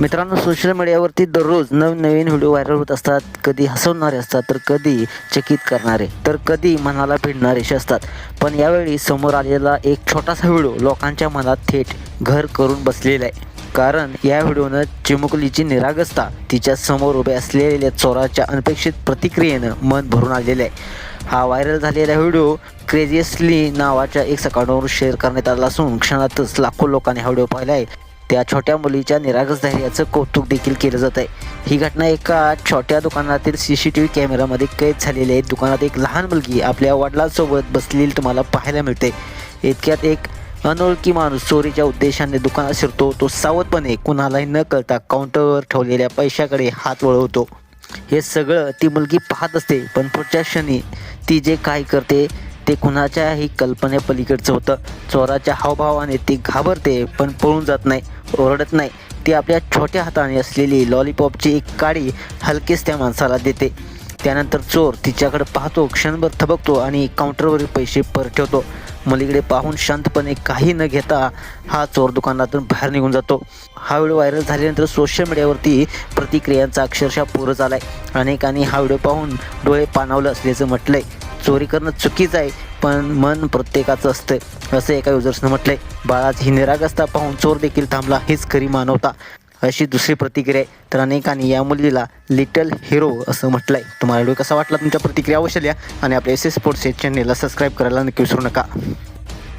मित्रांनो, सोशल मीडियावरती दररोज नवनवीन व्हिडिओ व्हायरल होत असतात. कधी हसवणारे असतात, तर कधी चकित करणारे, तर कधी मनाला भिडणारे असे असतात. पण यावेळी समोर आलेला एक छोटासा व्हिडिओ लोकांच्या मनात थेट घर करून बसलेला आहे. कारण या व्हिडिओनं चिमुकलीची निरागसता, तिच्या समोर उभे असलेल्या चोराच्या अनपेक्षित प्रतिक्रियेनं मन भरून आलेलं आहे. हा व्हायरल झालेला व्हिडिओ क्रेझियसली नावाच्या एक अकाउंटवरून शेअर करण्यात आला असून क्षणातच लाखो लोकांनी हा व्हिडिओ पाहिला आहे. त्या छोट्या मुलीच्या निरागस धैर्याचं कौतुक देखील केलं जात आहे. ही घटना एका छोट्या दुकानातील CCTV कॅमेरामध्ये कैद झालेली आहे. दुकानात एक लहान मुलगी आपल्या वडिलांसोबत बसलेली तुम्हाला पाहायला मिळते. इतक्यात एक अनोळखी माणूस चोरीच्या उद्देशाने दुकानात शिरतो. तो सावधपणे कुणालाही न कळता काउंटरवर ठेवलेल्या पैशाकडे हात वळवतो. हे सगळं ती मुलगी पाहत असते, पण पुढच्या क्षणी ती जे काही करते ते कुणाच्याही कल्पनेपलीकडचं होतं. चोराच्या हावभावाने ती घाबरते, पण पळून जात नाही, ओरडत नाही. ती आपल्या छोट्या हाताने असलेली लॉलीपॉपची एक काडी हलकेच त्या माणसाला देते. त्यानंतर चोर तिच्याकडे पाहतो, क्षणभर थबकतो आणि काउंटरवरील पैसे परत ठेवतो. मुलीकडे पाहून शांतपणे काही न घेता हा चोर दुकानातून बाहेर निघून जातो. हा व्हिडिओ व्हायरल झाल्यानंतर सोशल मीडियावरती प्रतिक्रियांचा अक्षरशः पूर झाला आहे. अनेकांनी हा व्हिडिओ पाहून डोळे पाणावलं असल्याचं म्हटलंय. चोरी करणं चुकीचं आहे, पण मन प्रत्येकाचं असतं, असं एका युजर्सनं म्हटलंय. बाळाची ही निरागसता पाहून चोर देखील थांबला, हीच खरी मानवता, अशी दुसरी प्रतिक्रिया आहे. तर अनेकांनी या मुलीला लिटल हिरो असं म्हटलंय. तुम्हाला व्हिडिओ कसा वाटला? तुमच्या प्रतिक्रिया अवश्य द्या आणि आपल्या SS स्पोर्ट्स चॅनेलला सबस्क्राईब करायला नक्की विसरू नका.